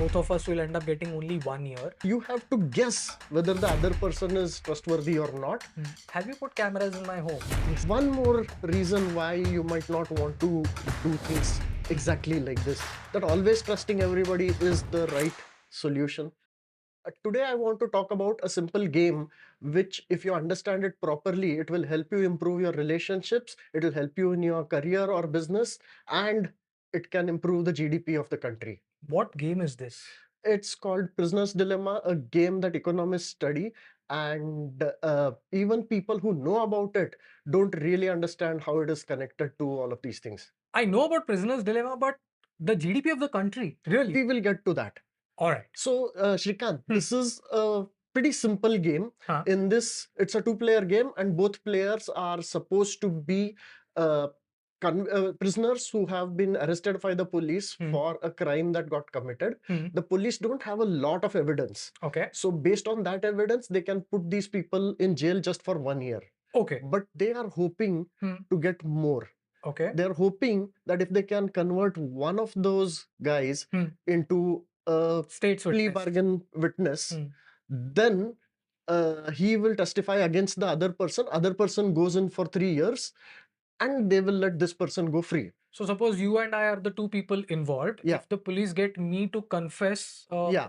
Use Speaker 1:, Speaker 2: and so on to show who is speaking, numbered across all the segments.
Speaker 1: both of us will end up getting only 1 year.
Speaker 2: You have to guess whether the other person is trustworthy or not.
Speaker 1: Have you put cameras in my home?
Speaker 2: One more reason why you might not want to do things exactly like this, that always trusting everybody is the right solution. Today I want to talk about a simple game which, if you understand it properly, it will help you improve your relationships, it will help you in your career or business, and it can improve the GDP of the country.
Speaker 1: What game is this?
Speaker 2: It's called Prisoner's Dilemma, a game that economists study, and even people who know about it don't really understand how it is connected to all of these things.
Speaker 1: I know about Prisoner's Dilemma, but the GDP of the country, really?
Speaker 2: We will get to that.
Speaker 1: All right.
Speaker 2: So, Shrikant, this is a pretty simple game.
Speaker 1: Huh.
Speaker 2: In this, it's a two-player game, and both players are supposed to be prisoners who have been arrested by the police for a crime that got committed. The police don't have a lot of evidence.
Speaker 1: Okay.
Speaker 2: So, based on that evidence, they can put these people in jail just for 1 year.
Speaker 1: Okay.
Speaker 2: But they are hoping to get more.
Speaker 1: Okay.
Speaker 2: They're hoping that if they can convert one of those guys into a
Speaker 1: State's
Speaker 2: plea
Speaker 1: witness.
Speaker 2: bargain witness, then he will testify against the other person. Other person goes in for 3 years, and they will let this person go free.
Speaker 1: So suppose you and I are the two people involved.
Speaker 2: Yeah.
Speaker 1: If the police get me to confess,
Speaker 2: Yeah.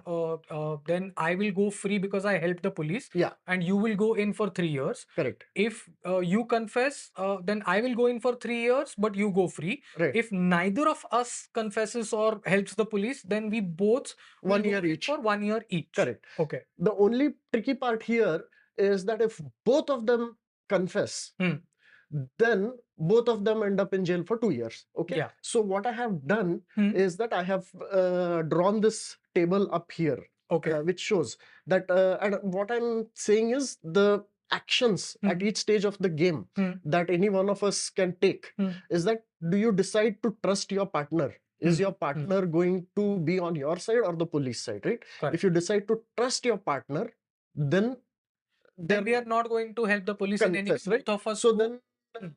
Speaker 1: then I will go free because I helped the police.
Speaker 2: Yeah.
Speaker 1: And you will go in for 3 years.
Speaker 2: Correct.
Speaker 1: If you confess, then I will go in for 3 years, but you go free.
Speaker 2: Right.
Speaker 1: If neither of us confesses or helps the police, then we both
Speaker 2: 1
Speaker 1: will
Speaker 2: year
Speaker 1: go in
Speaker 2: each.
Speaker 1: for 1 year each.
Speaker 2: Correct.
Speaker 1: Okay.
Speaker 2: The only tricky part here is that if both of them confess, then both of them end up in jail for 2 years. Okay.
Speaker 1: Yeah.
Speaker 2: So what I have done is that I have drawn this table up here,
Speaker 1: Okay.
Speaker 2: which shows that, and what I'm saying is the actions at each stage of the game that any one of us can take is that, do you decide to trust your partner? Is your partner going to be on your side or the police side, right?
Speaker 1: Correct.
Speaker 2: If you decide to trust your partner, then
Speaker 1: we are not going to help the police in any
Speaker 2: confess, right?
Speaker 1: both of us.
Speaker 2: So then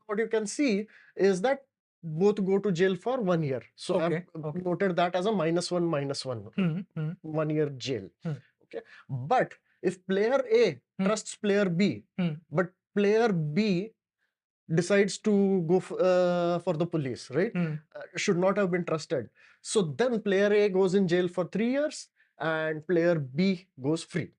Speaker 2: what you can see is that both go to jail for 1 year. So I've noted that as a -1, 1 year jail. Okay. But if player A trusts player B, but player B decides to go for the police, right? Should not have been trusted. So then player A goes in jail for 3 years and player B goes free.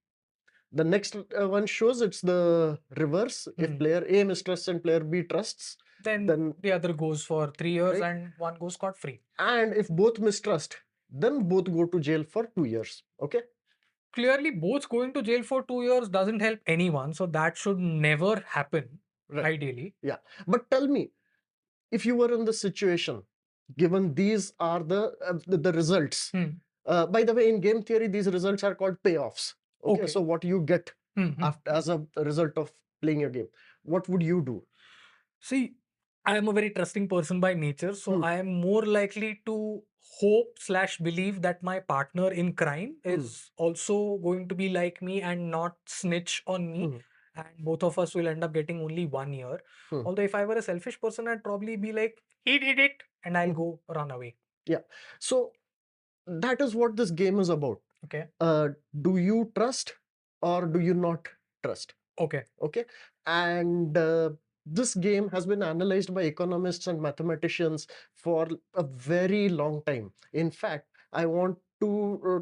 Speaker 2: The next one shows it's the reverse. If player A mistrusts and player B trusts,
Speaker 1: then the other goes for 3 years,
Speaker 2: right?
Speaker 1: and one goes scot free.
Speaker 2: And if both mistrust, then both go to jail for 2 years. Okay.
Speaker 1: Clearly, both going to jail for 2 years doesn't help anyone. So that should never happen, ideally.
Speaker 2: Yeah. But tell me, if you were in this situation, given these are the results. By the way, in game theory, these results are called payoffs. Okay. So what you get after, as a result of playing your game, what would you do?
Speaker 1: See, I am a very trusting person by nature, so I am more likely to hope/believe that my partner in crime is also going to be like me and not snitch on me. And both of us will end up getting only 1 year. Although if I were a selfish person, I'd probably be like, he did it, and I'll go run away.
Speaker 2: Yeah. So that is what this game is about.
Speaker 1: Okay.
Speaker 2: Do you trust or do you not trust?
Speaker 1: Okay.
Speaker 2: Okay. And this game has been analyzed by economists and mathematicians for a very long time. In fact, I want to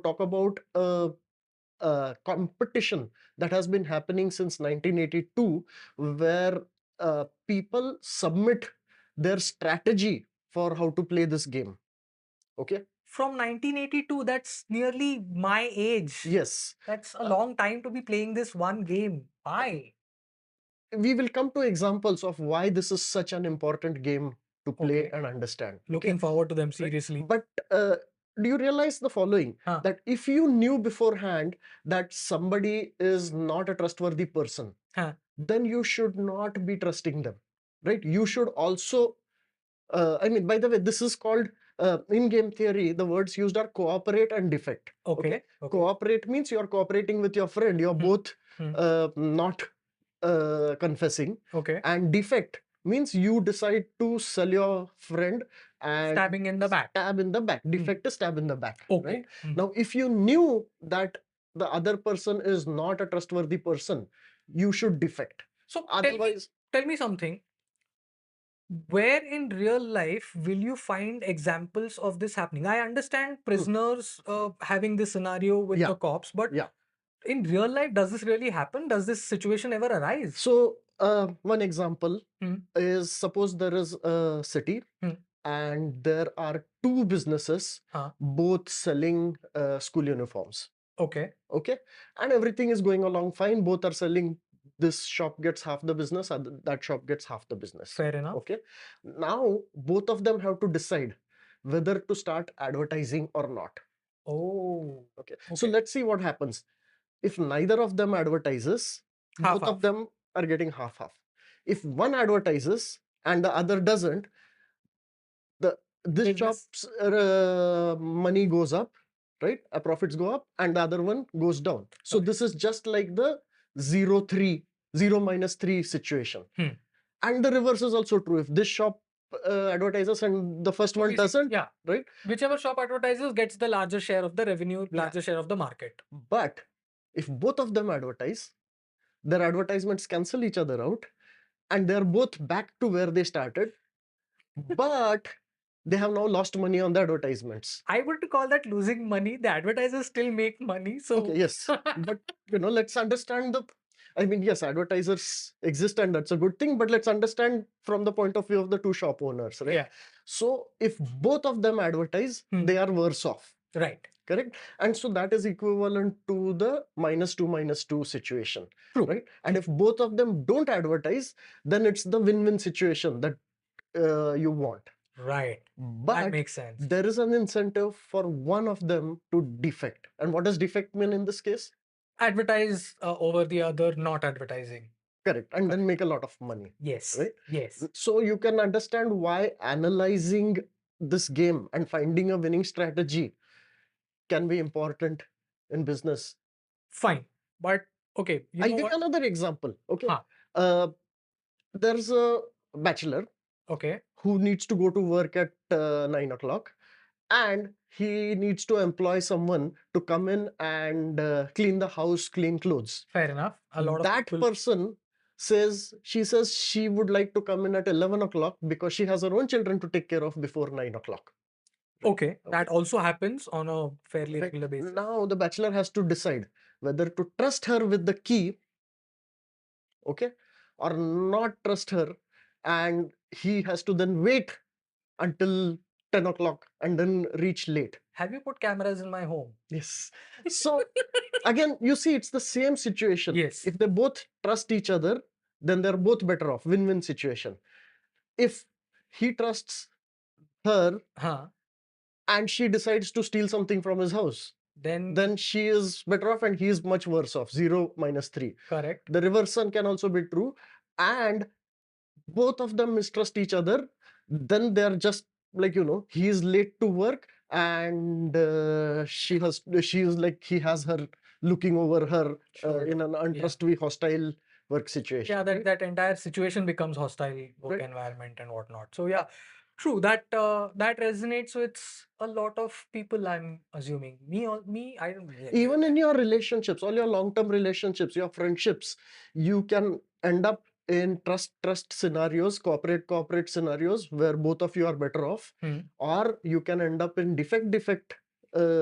Speaker 2: talk about a competition that has been happening since 1982, where people submit their strategy for how to play this game. Okay.
Speaker 1: From 1982, that's nearly my age.
Speaker 2: Yes.
Speaker 1: That's a long time to be playing this one game. Why?
Speaker 2: We will come to examples of why this is such an important game to play and understand.
Speaker 1: Looking forward to them, seriously.
Speaker 2: But do you realize the following? That if you knew beforehand that somebody is not a trustworthy person, then you should not be trusting them, right? You should also, I mean, by the way, this is called, in game theory, the words used are cooperate and defect. Okay. Cooperate means you're cooperating with your friend. You're both not confessing.
Speaker 1: Okay.
Speaker 2: And defect means you decide to sell your friend and
Speaker 1: Stabbing in the back.
Speaker 2: Stab in the back. Defect is stab in the back.
Speaker 1: Okay.
Speaker 2: Right? Now, if you knew that the other person is not a trustworthy person, you should defect.
Speaker 1: So
Speaker 2: otherwise,
Speaker 1: tell me something. Where in real life will you find examples of this happening? I understand prisoners having this scenario with the cops, but in real life, does this really happen? Does this situation ever arise?
Speaker 2: So, one example is, suppose there is a city and there are two businesses both selling school uniforms.
Speaker 1: Okay.
Speaker 2: Okay. And everything is going along fine. Both are selling. This shop gets half the business, that shop gets half the business.
Speaker 1: Fair enough.
Speaker 2: Okay. Now, both of them have to decide whether to start advertising or not.
Speaker 1: Oh.
Speaker 2: Okay. So let's see what happens. If neither of them advertises, both of them are getting half-half. If one advertises and the other doesn't, this shop's money goes up, right? Profits go up, and the other one goes down. So this is just like the 0 minus 3 situation. And the reverse is also true. If this shop advertises and the first one doesn't, right?
Speaker 1: Whichever shop advertises gets the larger share of the revenue, larger share of the market.
Speaker 2: But if both of them advertise, their advertisements cancel each other out, and they're both back to where they started, but they have now lost money on the advertisements.
Speaker 1: I would call that losing money. The advertisers still make money. So
Speaker 2: okay, yes. But let's understand yes, advertisers exist and that's a good thing, but let's understand from the point of view of the two shop owners, right?
Speaker 1: Yeah.
Speaker 2: So if both of them advertise, they are worse off.
Speaker 1: Right.
Speaker 2: Correct. And so that is equivalent to the -2 situation.
Speaker 1: True.
Speaker 2: Right. And if both of them don't advertise, then it's the win-win situation that you want.
Speaker 1: Right.
Speaker 2: But
Speaker 1: that makes sense.
Speaker 2: There is an incentive for one of them to defect. And what does defect mean in this case?
Speaker 1: Advertise over the other not advertising.
Speaker 2: Correct. And then make a lot of money.
Speaker 1: Yes.
Speaker 2: Right?
Speaker 1: Yes.
Speaker 2: So you can understand why analyzing this game and finding a winning strategy can be important in business.
Speaker 1: Fine. But okay.
Speaker 2: I'll give you another example. Okay. There's a bachelor who needs to go to work at 9 o'clock, and he needs to employ someone to come in and clean the house, clean clothes.
Speaker 1: Fair enough. A lot of
Speaker 2: that person says she would like to come in at 11 o'clock because she has her own children to take care of before 9 o'clock.
Speaker 1: Okay. That also happens on a fairly regular basis.
Speaker 2: Now the bachelor has to decide whether to trust her with the key, okay, or not trust her, and he has to then wait until 10 o'clock and then reach late.
Speaker 1: Have you put cameras in my home?
Speaker 2: Yes. So again, you see, it's the same situation.
Speaker 1: Yes.
Speaker 2: If they both trust each other, then they're both better off. Win-win situation. If he trusts her and she decides to steal something from his house, then she is better off and he is much worse off. 0 minus 3.
Speaker 1: Correct.
Speaker 2: The reverse one can also be true. And both of them mistrust each other. Then they're just like, he is late to work and he has her looking over her in an untrustworthy, hostile work situation.
Speaker 1: Yeah, that entire situation becomes hostile work environment and whatnot. So yeah, true. That resonates with a lot of people, I'm assuming. Me, I don't.
Speaker 2: Even in your relationships, all your long-term relationships, your friendships, you can end up in trust scenarios, corporate scenarios where both of you are better off, or you can end up in defect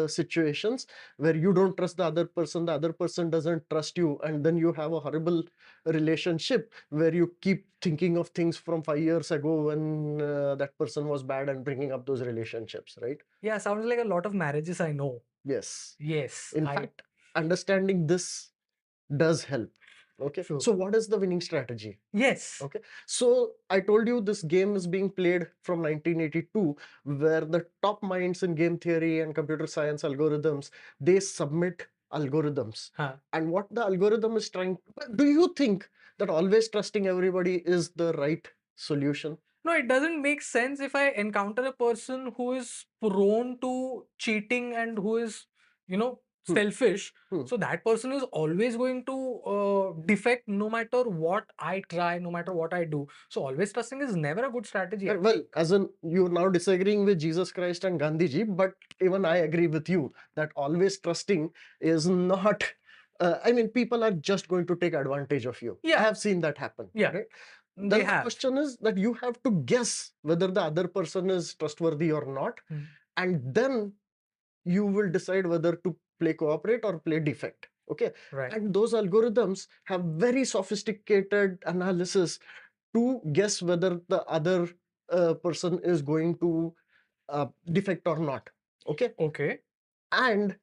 Speaker 2: situations where you don't trust the other person doesn't trust you, and then you have a horrible relationship where you keep thinking of things from 5 years ago when that person was bad and bringing up those relationships, right?
Speaker 1: Yeah, sounds like a lot of marriages I know.
Speaker 2: Yes.
Speaker 1: Yes.
Speaker 2: In fact, understanding this does help. Okay.
Speaker 1: True.
Speaker 2: So what is the winning strategy?
Speaker 1: Yes.
Speaker 2: Okay. So I told you this game is being played from 1982, where the top minds in game theory and computer science algorithms, they submit algorithms. And what the algorithm is trying, do you think that always trusting everybody is the right solution?
Speaker 1: No, it doesn't make sense if I encounter a person who is prone to cheating and who is, selfish, so that person is always going to defect no matter what I try, no matter what I do. So always trusting is never a good strategy.
Speaker 2: Well, as in you're now disagreeing with Jesus Christ and Gandhiji, but even I agree with you that always trusting is not. I mean, people are just going to take advantage of you. I have seen that happen. Right? Then the question is that you have to guess whether the other person is trustworthy or not, and then you will decide whether to play cooperate or play defect. Okay. And those algorithms have very sophisticated analysis to guess whether the other person is going to defect or not. Okay. And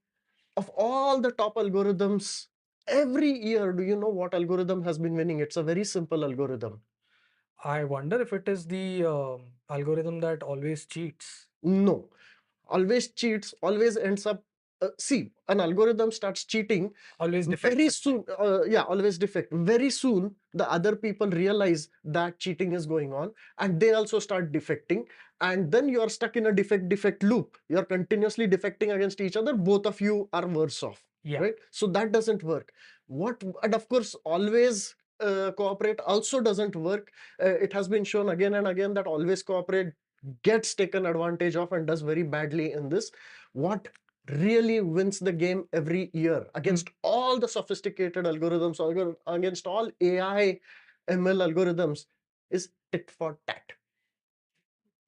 Speaker 2: of all the top algorithms, every year, do you know what algorithm has been winning? It's a very simple algorithm.
Speaker 1: I wonder if it is the algorithm that always cheats.
Speaker 2: No, always cheats, always ends up. See, an algorithm starts cheating.
Speaker 1: Always
Speaker 2: Very
Speaker 1: defects.
Speaker 2: soon, always defect. Very soon, the other people realize that cheating is going on and they also start defecting. And then you are stuck in a defect loop. You're continuously defecting against each other. Both of you are worse off. Right? So that doesn't work. And of course, always cooperate also doesn't work. It has been shown again and again that always cooperate gets taken advantage of and does very badly in this. What really wins the game every year against all the sophisticated algorithms, against all AI ML algorithms is tit for tat.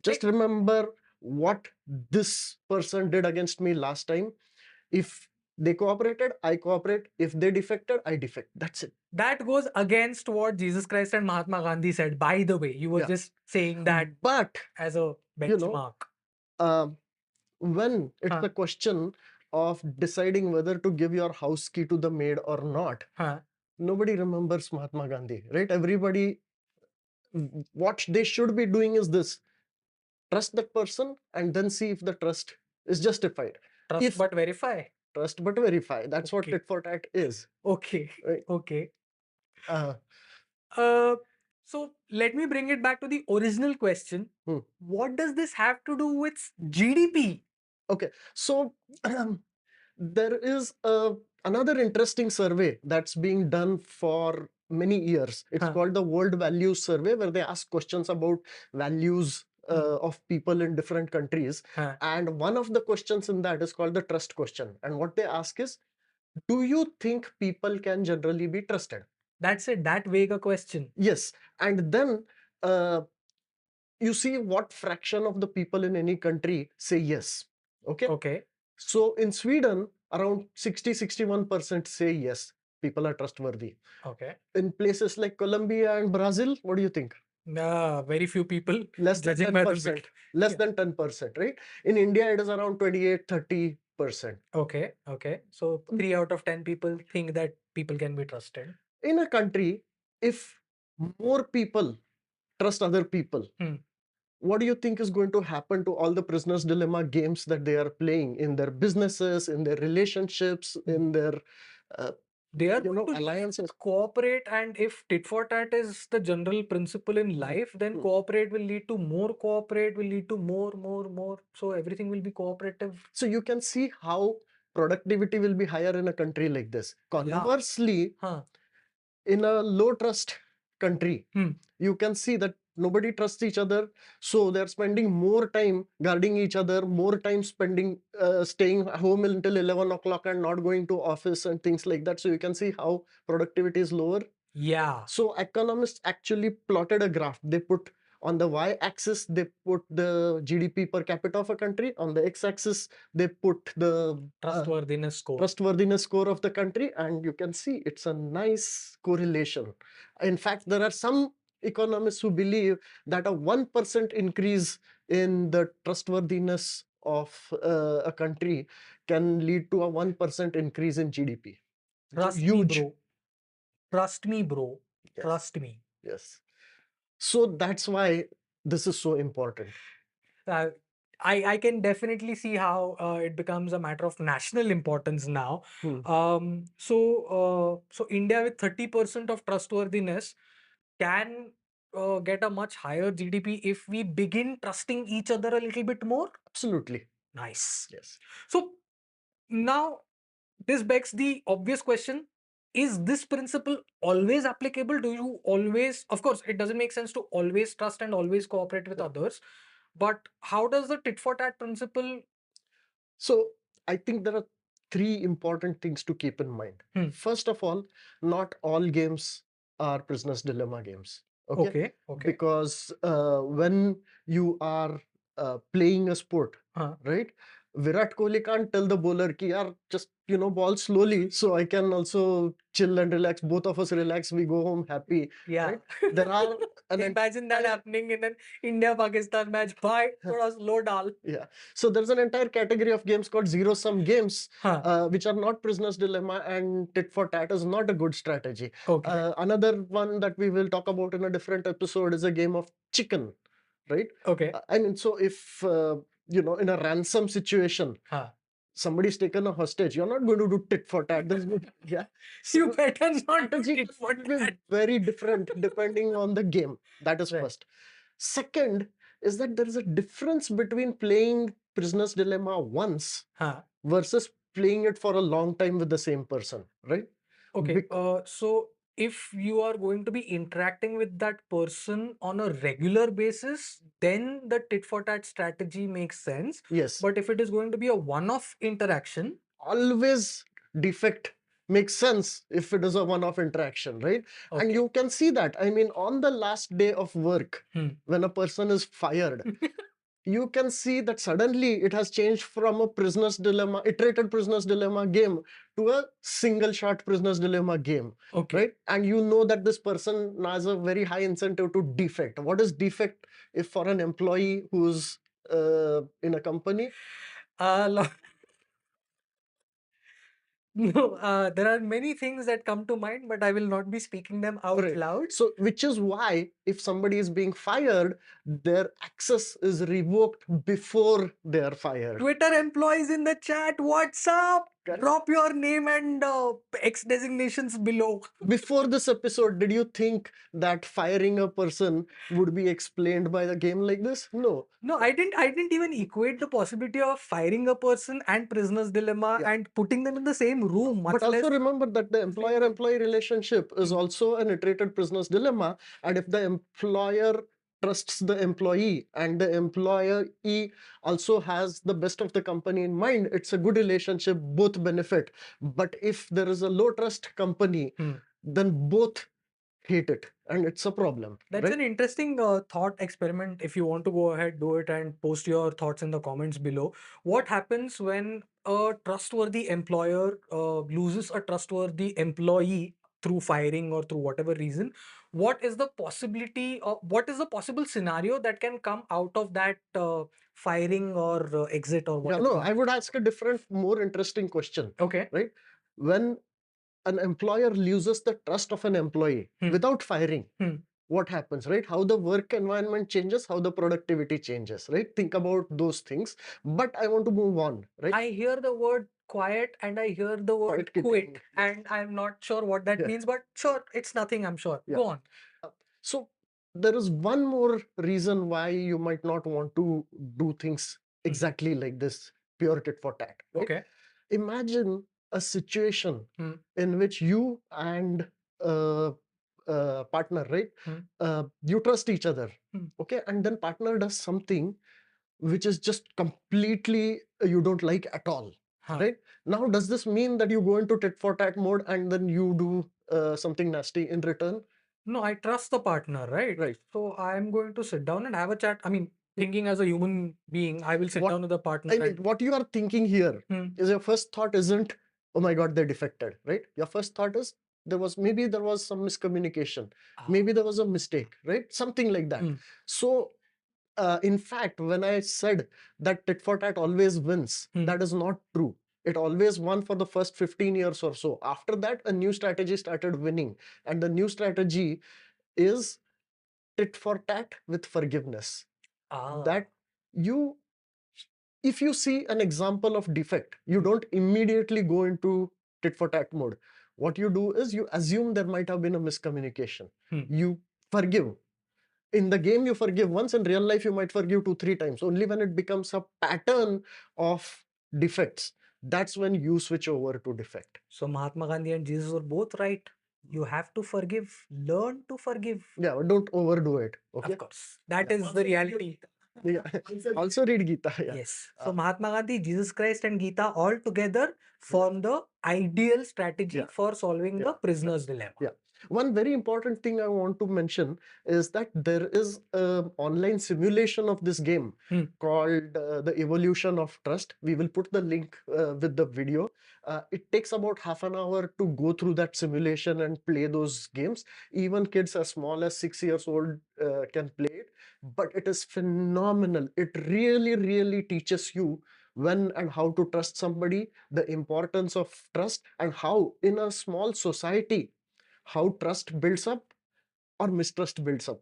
Speaker 2: Just remember what this person did against me last time. If they cooperated, I cooperate. If they defected, I defect. That's it.
Speaker 1: That goes against what Jesus Christ and Mahatma Gandhi said. By the way, you were just saying that as a benchmark.
Speaker 2: When it's the question of deciding whether to give your house key to the maid or not, nobody remembers Mahatma Gandhi, right? Everybody, what they should be doing is this: trust that person and then see if the trust is justified.
Speaker 1: Trust but verify.
Speaker 2: Trust but verify. That's what tit for tat is.
Speaker 1: Okay.
Speaker 2: Right?
Speaker 1: Okay. So let me bring it back to the original question. What does this have to do with GDP?
Speaker 2: Okay. So there is another interesting survey that's being done for many years. It's called the World Values Survey, where they ask questions about values of people in different countries. And one of the questions in that is called the trust question. And what they ask is, do you think people can generally be trusted?
Speaker 1: That's it. That vague a question.
Speaker 2: Yes. And then you see what fraction of the people in any country say yes. Okay. So in Sweden, around 60-61% say yes, people are trustworthy.
Speaker 1: Okay.
Speaker 2: In places like Colombia and Brazil, what do you think?
Speaker 1: Very few people.
Speaker 2: Less than 10%. Less than 10%, right? In India, it is around 28-30%.
Speaker 1: Okay. Okay. So 3 out of 10 people think that people can be trusted.
Speaker 2: In a country, if more people trust other people, what do you think is going to happen to all the prisoner's dilemma games that they are playing in their businesses, in their relationships, in their
Speaker 1: they are going to alliances? Cooperate, and if tit for tat is the general principle in life, then cooperate will lead to more cooperate, will lead to more. So everything will be cooperative.
Speaker 2: So you can see how productivity will be higher in a country like this. Conversely, in a low trust country, you can see that nobody trusts each other, so they're spending more time guarding each other, more time spending staying home until 11 o'clock and not going to office and things like that. So you can see how productivity is lower. So economists actually plotted a graph. They put on the y-axis, they put the GDP per capita of a country. On the x-axis, they put the trustworthiness score of the country, and you can see it's a nice correlation. In fact, there are some economists who believe that a 1% increase in the trustworthiness of a country can lead to a 1% increase in GDP.
Speaker 1: Trust me, bro. Trust me, bro. Yes. Trust me.
Speaker 2: Yes. So that's why this is so important.
Speaker 1: I can definitely see how it becomes a matter of national importance now. So India with 30% of trustworthiness can get a much higher GDP if we begin trusting each other a little bit more.
Speaker 2: Absolutely.
Speaker 1: Nice.
Speaker 2: Yes.
Speaker 1: So now this begs the obvious question: is this principle always applicable? Do you always, of course, it doesn't make sense to always trust and always cooperate with others, but how does the tit for tat principle?
Speaker 2: So I think there are three important things to keep in mind. First of all, not all games are prisoner's dilemma games. Okay. Because when you are playing a sport, right? Virat Kohli can't tell the bowler ki yaar just ball slowly so I can also chill and relax. Both of us relax, we go home happy.
Speaker 1: Yeah.
Speaker 2: Right? There are
Speaker 1: Imagine that happening in an India-Pakistan match. Bhai, thoda slow dal.
Speaker 2: Yeah. So there's an entire category of games called zero-sum games, which are not prisoner's dilemma, and tit for tat is not a good strategy. Another one that we will talk about in a different episode is a game of chicken, right? I mean, so if in a ransom situation, somebody's taken a hostage, you're not going to do tit for tat. Yeah.
Speaker 1: You better not do
Speaker 2: Strategy
Speaker 1: tit for
Speaker 2: will be
Speaker 1: tat.
Speaker 2: very different depending on the game. That is first. Second is that there is a difference between playing prisoner's dilemma once versus playing it for a long time with the same person, right?
Speaker 1: So if you are going to be interacting with that person on a regular basis, then the tit for tat strategy makes sense.
Speaker 2: Yes.
Speaker 1: But if it is going to be a one-off interaction,
Speaker 2: always defect makes sense if it is a one-off interaction, right? And you can see that. I mean, on the last day of work, when a person is fired, you can see that suddenly it has changed from a prisoner's dilemma, iterated prisoner's dilemma game to a single shot prisoner's dilemma game, right? And you know that this person has a very high incentive to defect. What is defect if for an employee who's in a company?
Speaker 1: No, there are many things that come to mind, but I will not be speaking them out loud.
Speaker 2: So, which is why if somebody is being fired, their access is revoked before they are fired.
Speaker 1: Twitter employees in the chat, what's up? Drop your name and X designations below.
Speaker 2: Before this episode, did you think that firing a person would be explained by a game like this? No.
Speaker 1: No, I didn't even equate the possibility of firing a person and prisoner's dilemma and putting them in the same room.
Speaker 2: But also remember that the employer-employee relationship is also an iterated prisoner's dilemma. And if the employer trusts the employee and the employee also has the best of the company in mind, it's a good relationship, both benefit. But if there is a low trust company, then both hate it, and it's a problem.
Speaker 1: That's an interesting thought experiment. If you want to go ahead, do it and post your thoughts in the comments below. What happens when a trustworthy employer loses a trustworthy employee through firing or through whatever reason? What is the possibility of what is the possible scenario that can come out of that firing or exit or whatever?
Speaker 2: No, I would ask a different, more interesting question. Right? When an employer loses the trust of an employee without firing, what happens, right? How the work environment changes, how the productivity changes, right? Think about those things. But I want to move on, right?
Speaker 1: I hear the word quiet and I hear the word quit, and I'm not sure what that means, but sure, it's nothing, I'm sure. Go on.
Speaker 2: So there is one more reason why you might not want to do things exactly like this, pure tit for tat. Right? Imagine a situation in which you and partner, right? You trust each other, okay? And then partner does something which is just completely you don't like at all, right? Now, does this mean that you go into tit for tat mode and then you do something nasty in return?
Speaker 1: No, I trust the partner, right?
Speaker 2: Right.
Speaker 1: So I'm going to sit down and have a chat. I mean, thinking as a human being, I will sit down with the partner.
Speaker 2: I mean, what you are thinking here is your first thought isn't, oh my God, they're defected, right? Your first thought is maybe there was some miscommunication. Maybe there was a mistake, right? Something like that. So, in fact, when I said that tit for tat always wins, that is not true. It always won for the first 15 years or so. After that, a new strategy started winning. And the new strategy is tit for tat with forgiveness. That if you see an example of defect, you don't immediately go into tit for tat mode. What you do is you assume there might have been a miscommunication. You forgive. In the game, you forgive once. In real life, you might forgive 2-3 times. Only when it becomes a pattern of defects, that's when you switch over to defect.
Speaker 1: So Mahatma Gandhi and Jesus were both right. You have to forgive, learn to forgive.
Speaker 2: Yeah, don't overdo it. Okay.
Speaker 1: Of course. That is the reality.
Speaker 2: Yeah. Also read Gita. Yeah.
Speaker 1: Yes. So Mahatma Gandhi, Jesus Christ, and Gita all together form the ideal strategy
Speaker 2: Yeah.
Speaker 1: for solving
Speaker 2: Yeah.
Speaker 1: the prisoner's dilemma.
Speaker 2: Yeah. One very important thing I want to mention is that there is an online simulation of this game called The Evolution of Trust. We will put the link with the video. It takes about half an hour to go through that simulation and play those games. Even kids as small as 6 years old can play it, but it is phenomenal. It really, really teaches you when and how to trust somebody, the importance of trust, and how in a small society, how trust builds up or mistrust builds up,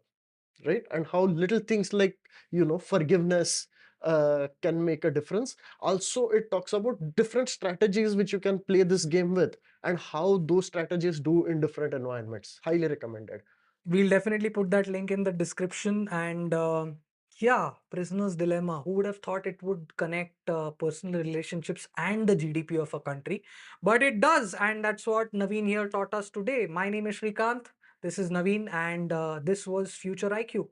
Speaker 2: right? And how little things like, forgiveness can make a difference. Also, it talks about different strategies which you can play this game with and how those strategies do in different environments. Highly recommended.
Speaker 1: We'll definitely put that link in the description. And yeah, prisoner's dilemma. Who would have thought it would connect personal relationships and the GDP of a country? But it does. And that's what Naveen here taught us today. My name is Shrikant. This is Naveen, and this was Future IQ.